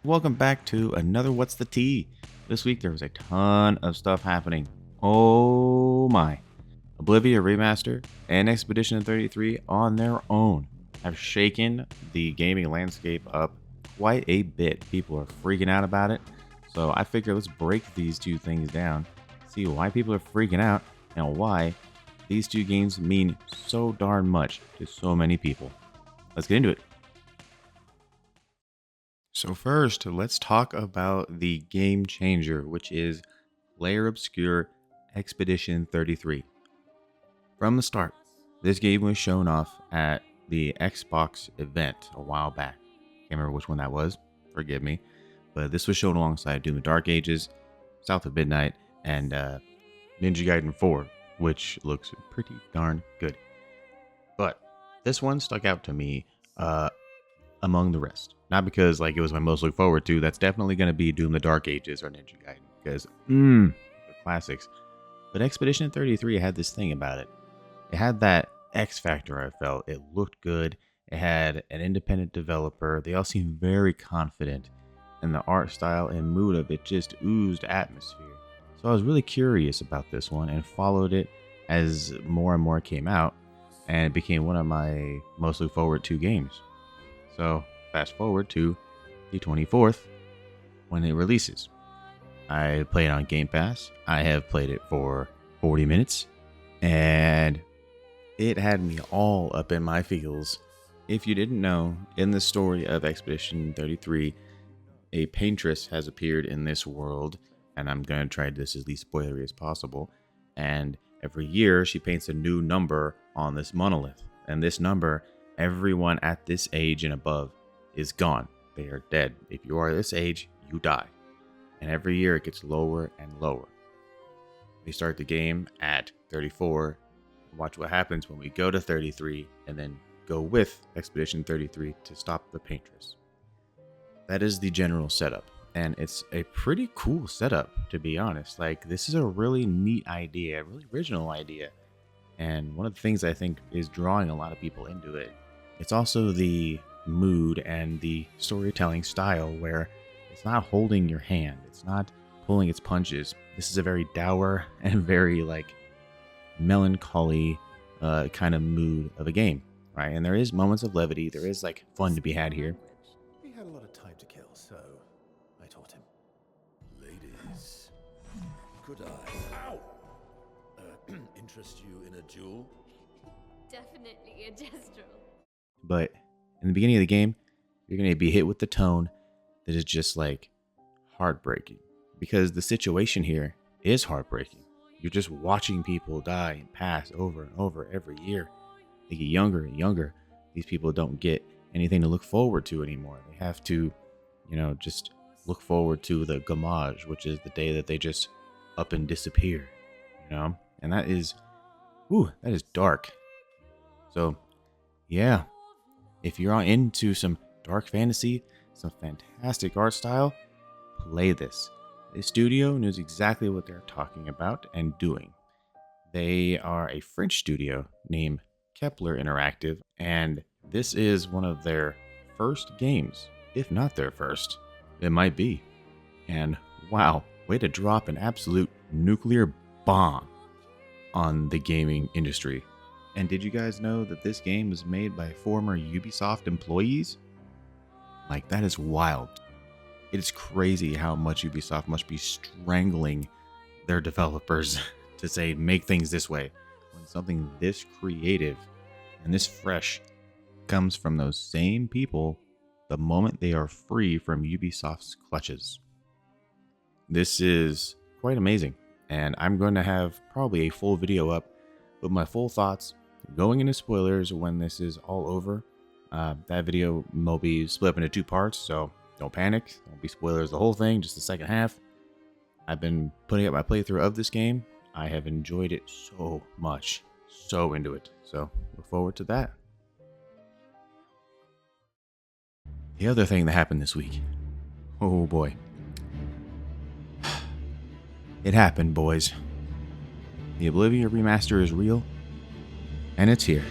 Welcome back to another What's the Tea? This week there was a ton of stuff happening. Oh my. Oblivion Remaster and Expedition 33 on their own have shaken the gaming landscape up quite a bit. People are freaking out about it. So I figure let's break these two things down, see why people are freaking out, and why these two games mean so darn much to so many people. Let's get into it. So first, let's talk about the game changer, which is Clair Obscur Expedition 33. From the start, this game was shown off at the Xbox event a while back. Can't remember which one that was, forgive me. But this was shown alongside Doom the Dark Ages, South of Midnight, and Ninja Gaiden 4, which looks pretty darn good. But this one stuck out to me among the rest. Not because it was my most look forward to. That's definitely going to be Doom the Dark Ages or Ninja Gaiden, because the classics. But Expedition 33 had this thing about it. It had that X factor, I felt. It looked good. It had an independent developer. They all seemed very confident. And the art style and mood of it just oozed atmosphere. So I was really curious about this one and followed it as more and more came out. And it became one of my most look forward to games. So fast forward to the 24th when it releases. I play it on Game Pass. I have played it for 40 minutes. And it had me all up in my feels. If you didn't know, in the story of Expedition 33, a paintress has appeared in this world, and I'm going to try this as least spoilery as possible. And every year, she paints a new number on this monolith. And this number, everyone at this age and above is gone. They are dead. If you are this age, you die. And every year, it gets lower and lower. We start the game at 34. Watch what happens when we go to 33 and then go with Expedition 33 to stop the paintress. That is the general setup, and it's a pretty cool setup, to be honest. This is a really neat idea, a really original idea, and one of the things I think is drawing a lot of people into it. It's also the mood and the storytelling style where it's not holding your hand, it's not pulling its punches. This is a very dour and very melancholy kind of mood of a game, right? And there is moments of levity, there is fun to be had here. He had a lot of time to kill, so I taught him. Ladies, could I interest you in a duel? Definitely a gestural. But in the beginning of the game, you're going to be hit with the tone that is just heartbreaking, because the situation here is heartbreaking. You're just watching people die and pass over and over every year. They get younger and younger. These people don't get anything to look forward to anymore. They have to, just look forward to the gamage, which is the day that they just up and disappear, And that is dark. So, yeah, if you're into some dark fantasy, some fantastic art style, play this. The studio knows exactly what they're talking about and doing. They are a French studio named Kepler Interactive, and this is one of their first games, if not their first. It might be. And wow, way to drop an absolute nuclear bomb on the gaming industry. And did you guys know that this game was made by former Ubisoft employees? That is wild. It is crazy how much Ubisoft must be strangling their developers to say, make things this way, when something this creative and this fresh comes from those same people the moment they are free from Ubisoft's clutches. This is quite amazing, and I'm going to have probably a full video up with my full thoughts, going into spoilers when this is all over. That video will be split up into 2 parts, so don't panic. Won't be spoilers the whole thing, just the second half. I've been putting up my playthrough of this game. I have enjoyed it so much. So into it. So look forward to that. The other thing that happened this week. Oh boy. It happened, boys. The Oblivion Remaster is real, and it's here.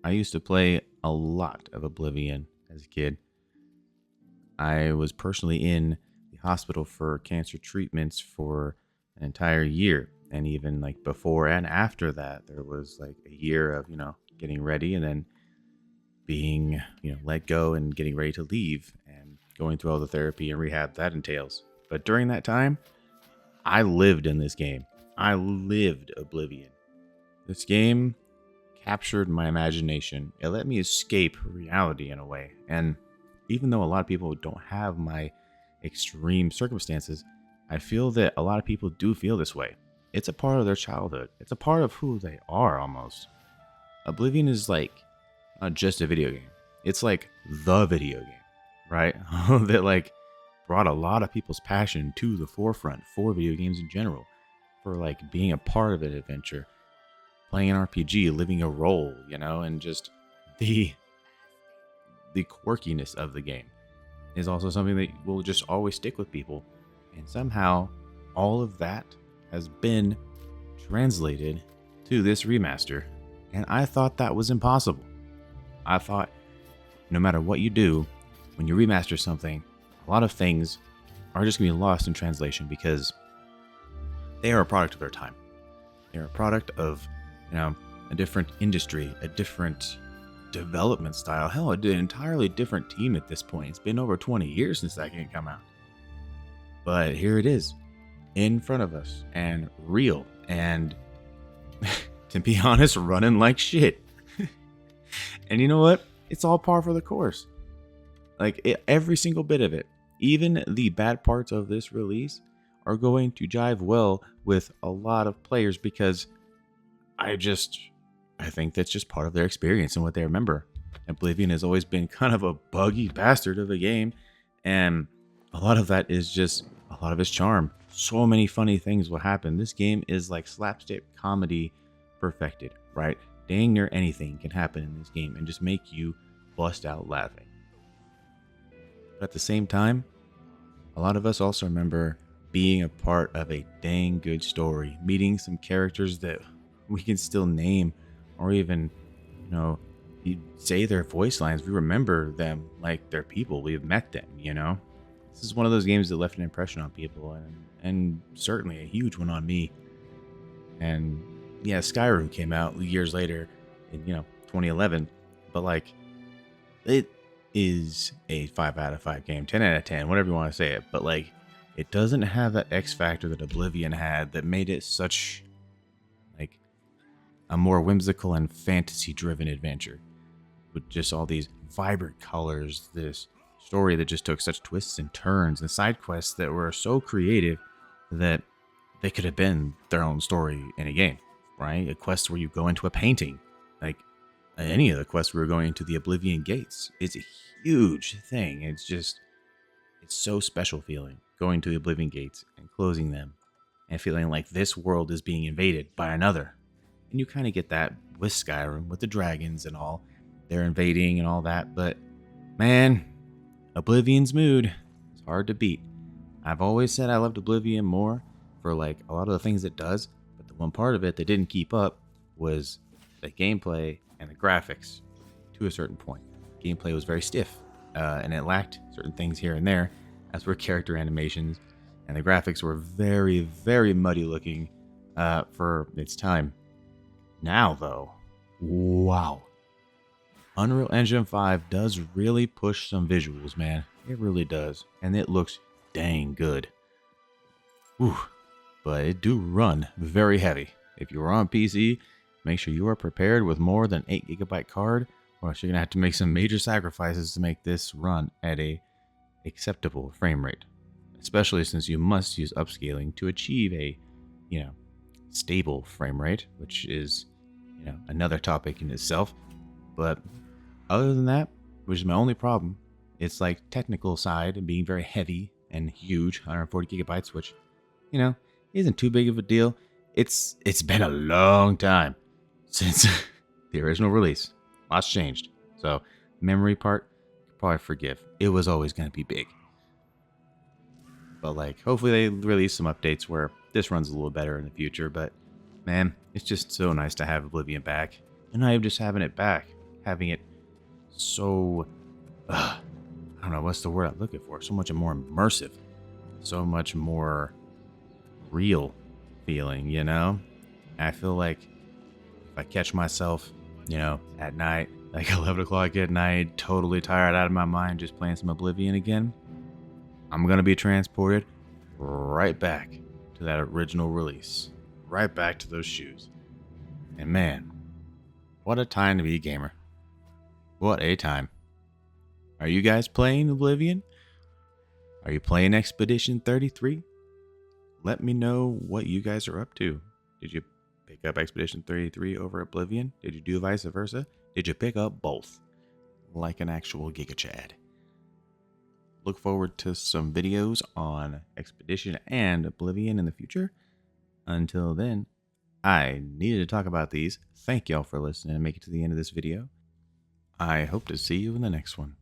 I used to play a lot of Oblivion as a kid. I was personally in the hospital for cancer treatments for an entire year. And even like before and after that, there was like a year of, getting ready and then being, let go and getting ready to leave and going through all the therapy and rehab that entails. But during that time, I lived in this game. I lived Oblivion. This game captured my imagination. It let me escape reality in a way. And even though a lot of people don't have my extreme circumstances, I feel that a lot of people do feel this way. It's a part of their childhood. It's a part of who they are almost. Oblivion is like not just a video game. It's like the video game, right? That like brought a lot of people's passion to the forefront for video games in general, for like being a part of an adventure, playing an RPG, living a role, and just the quirkiness of the game is also something that will just always stick with people. And somehow all of that has been translated to this remaster. And I thought that was impossible. I thought no matter what you do, when you remaster something, a lot of things are just going to be lost in translation because they are a product of their time. They're a product of, a different industry, a different development style. Hell, an entirely different team at this point. It's been over 20 years since that game came out. But here it is, in front of us, and real, and to be honest, running like shit. And you know what? It's all par for the course. Every single bit of it, even the bad parts of this release, are going to jive well with a lot of players because I think that's just part of their experience and what they remember. Oblivion has always been kind of a buggy bastard of a game, and a lot of that is just a lot of its charm. So many funny things will happen. This game is like slapstick comedy perfected, right? Dang near anything can happen in this game and just make you bust out laughing. But at the same time, a lot of us also remember being a part of a dang good story, meeting some characters that we can still name or even, you say their voice lines. We remember them like they're people. We've met them, This is one of those games that left an impression on people and certainly a huge one on me. And yeah, Skyrim came out years later in, 2011, but it is a 5 out of 5 game, 10 out of 10, whatever you want to say it. But it doesn't have that X factor that Oblivion had that made it such a more whimsical and fantasy driven adventure with just all these vibrant colors, this story that just took such twists and turns, and side quests that were so creative that they could have been their own story in a game, right? A quest where you go into a painting, like any of the quests we were going into the Oblivion Gates. It's a huge thing. It's so special feeling going to the Oblivion Gates and closing them and feeling like this world is being invaded by another. And you kind of get that with Skyrim, with the dragons and all. They're invading and all that. But man, Oblivion's mood is hard to beat. I've always said I loved Oblivion more for a lot of the things it does. But the one part of it that didn't keep up was the gameplay and the graphics to a certain point. Gameplay was very stiff and it lacked certain things here and there, as were character animations. And the graphics were very, very muddy looking for its time. Now, though, wow. Unreal Engine 5 does really push some visuals, man. It really does. And it looks dang good. Whew. But it do run very heavy. If you are on PC, make sure you are prepared with more than 8GB card, or else you're going to have to make some major sacrifices to make this run at a acceptable frame rate. Especially since you must use upscaling to achieve a, stable frame rate, which is, another topic in itself. But other than that, which is my only problem, it's technical side and being very heavy and huge, 140GB, which, isn't too big of a deal. It's been a long time since the original release. Lots changed. So memory part, probably forgive. It was always going to be big. But hopefully they release some updates where this runs a little better in the future. But man, it's just so nice to have Oblivion back. And not even just having it back. having it so, I don't know, what's the word I'm looking for? So much more immersive, so much more real feeling, you know? I feel like if I catch myself, at night, like 11 o'clock at night, totally tired out of my mind, just playing some Oblivion again, I'm going to be transported right back to that original release, right back to those shoes. And man, what a time to be a gamer. What a time. Are you guys playing Oblivion? Are you playing Expedition 33? Let me know what you guys are up to. Did you pick up Expedition 33 over Oblivion? Did you do vice versa? Did you pick up both? Like an actual Giga Chad. Look forward to some videos on Expedition and Oblivion in the future. Until then, I needed to talk about these. Thank y'all for listening and make it to the end of this video. I hope to see you in the next one.